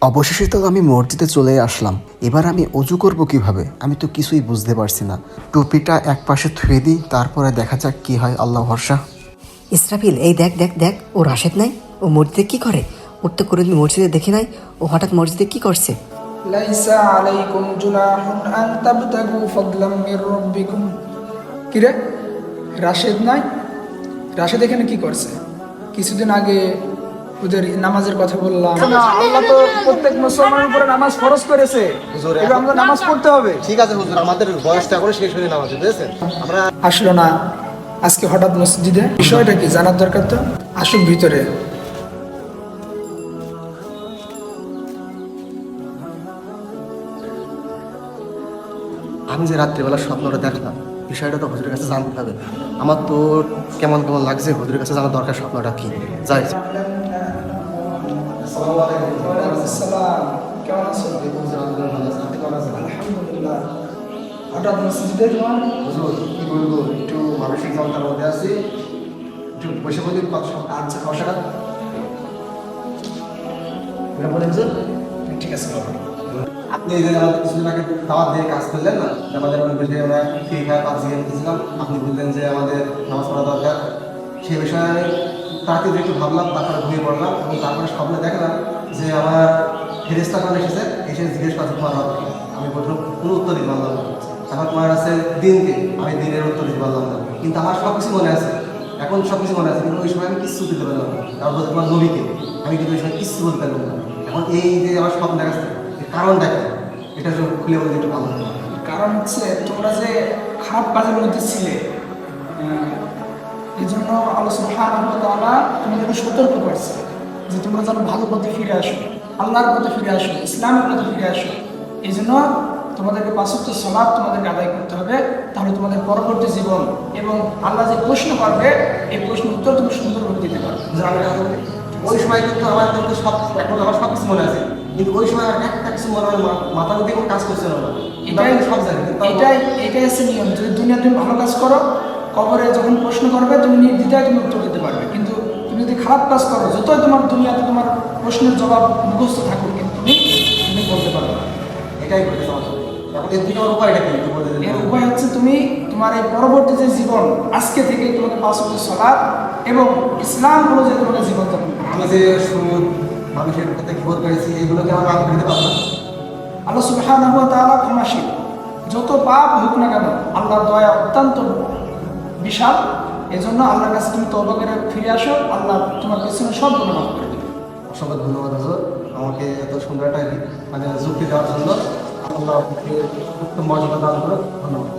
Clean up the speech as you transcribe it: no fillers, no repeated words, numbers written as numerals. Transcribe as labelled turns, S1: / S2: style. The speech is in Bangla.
S1: অবশেষে তো আমি মসজিদে চলে আসলাম। এবার আমি অজু করব কিভাবে, আমি তো কিছুই বুঝতে পারছি না। টুপিটা এক পাশে থুয়ে দিই, তারপরে দেখা যাক কি হয়, আল্লাহ ভরসা।
S2: ইসরাফিল, এই দেখ দেখ দেখ, ও রাশেদ নাই? ও মসজিদে কি করে? ওর তো কোনোদিন মসজিদে দেখি নাই। ও হঠাৎ মসজিদে কি করছে?
S3: লাইসা আলাইকুম জুনাহুন আন তাবতাগু ফাদলাম মির রাব্বিকুম। কি রে, রাশেদ নাই? রাশেদ এখানে কি করছে? কিছুদিন আগে ওদের নামাজের কথা বললাম না, আল্লাহ তো প্রত্যেক মুসলমানের উপরে নামাজ ফরজ করেছে। এবার আমরা নামাজ পড়তে হবে।
S4: ঠিক আছে হুজুর, আমাদের বয়সটা করে শেষ হয়ে নামাজ, বুঝেছেন? আমরা
S3: আসলো না আজকে হঠাৎ মসজিদে, বিষয়টা কি জানার দরকার তো। আসুক ভিতরে।
S4: আমি যে রাত্রিবেলা স্বপ্নটা দেখলাম, বিষয়টা তো হুজুরের কাছে জানতে হবে। আমার তো কেমন কেমন লাগছে, হুজুরের কাছে জানার দরকার স্বপ্নটা কি। যাই।
S3: আসসালাম, কেমন আছো? আলহামদুলিল্লাহ। হঠাৎ মসজিদে তোমার?
S4: হুজুর কি বলবো, একটু মানসিক যন্ত্রণার মধ্যে আছি, একটু বসে বলি। আচ্ছা, সমস্যাটা বলেন হুজুর।
S3: ঠিক আছে বাবা।
S4: আপনি এই যে আমাদের কিছুদিন আগে দাওয়াত দিয়ে কাজ করলেন না, আমাদের অনেক বিষয়ে আমরা ফ্রি ফায়ার পাবজি গেম খেলছিলাম। আপনি বললেন যে আমাদের নামাজ পড়া দরকার। সেই বিষয়ে আমি তাকে একটু ভাবলাম, তারপরে ঘুমিয়ে পড়লাম এবং তারপরে স্বপ্নে দেখলাম যে আমার ফেরেস্তা কোন এসেছে, এসে জিজ্ঞেস করছে তোমার রব কি? আমি প্রথম কোনো উত্তর দিতে পারলাম না। তারপর তোমার আছে দিনকে, আমি দিনের উত্তর দিতে পারলাম না। কিন্তু আমার সব কিছু মনে আছে, এখন সব কিছু মনে আছে, কিন্তু ওই সময় আমি কিচ্ছু দিতে পারলাম না। তারপর তোমার নবীকে আমি কিন্তু ওই সময় কিচ্ছু বলতে পারলাম না। এখন এই যে আমার স্বপ্ন দেখাচ্ছে, কারণটা কি? এটা খুলে বলতে একটু ভালো হতো।
S3: কারণ হচ্ছে তোমরা যে খারাপ কাজের মধ্যে ছিলে, এই জন্য আল্লাহ সুবহানাহু ওয়া তাআলা তোমাদেরকে সতর্ক করছে যে তোমরা যেন ভালো পথে ফিরে আসো, আল্লাহর পথে ফিরে আসো, ইসলামের পথে ফিরে আসো। এই জন্য তোমাদেরকে পাঁচ ওয়াক্ত সালাত তোমাদেরকে আদায় করতে হবে। তাহলে তোমাদের পরবর্তী জীবন এবং আল্লাহ যে প্রশ্ন করবে, এই প্রশ্নের উত্তর তুমি সুন্দরভাবে দিতে পারবে।
S4: ওই সময় কিন্তু আমার কিন্তু সব, এখন আমার সব কিছু মনে আছে, কিন্তু ওই সময় আমার একটা কিছু মনে হয় মাথার মধ্যে কোনো কাজ করছে না।
S3: এটাই
S4: সব জানি, কিন্তু
S3: এটাই হচ্ছে নিয়ম। যদি দুনিয়া তুমি ভালো কাজ করো, কবরে যখন প্রশ্ন করবে তুমি নির্দ্বিধায় তুমি উত্তর দিতে পারবে। কিন্তু তুমি যদি খারাপ কাজ করো, যতই তোমার দুনিয়াতে তোমার প্রশ্নের জবাব মুখস্থ থাকুক, কিন্তু তুমি বলতে পারবে না।
S4: এটাই ঘটেছে আমার সাথে। এখন এর থেকে আমার উপায়টা কি একটু বলে দিন।
S3: এর উপায় হচ্ছে তুমি তোমার এই পরবর্তী যে জীবন, আজকে থেকে তোমাকে পাঁচ ওয়াক্ত সালাত এবং ইসলাম অনুযায়ী তোমাকে জীবন যাপন করতে হবে।
S4: আমি যে সুদ, মানুষের সাথে বিপদ করেছি, এগুলোকে আমার মাফ করে দিতে পারবো না।
S3: আল্লাহ সুবহানাহু ওয়া তাআলা ক্ষমাশীল। যত পাপ হোক না কেন, আল্লাহর দয়া অত্যন্ত বিশাল। এজন্য আল্লাহর কাছে তুমি তওবা করে ফিরে আসো, আল্লাহ তোমার পিছনে সব গুনাহ মাফ করে দেবে।
S4: অসংখ্য ধন্যবাদ হুজুর, আমাকে এত সুন্দর একটা যুক্তি দেওয়ার জন্য। আল্লাহ আপনাকে উত্তম মর্যাদা দান করুন। ধন্যবাদ।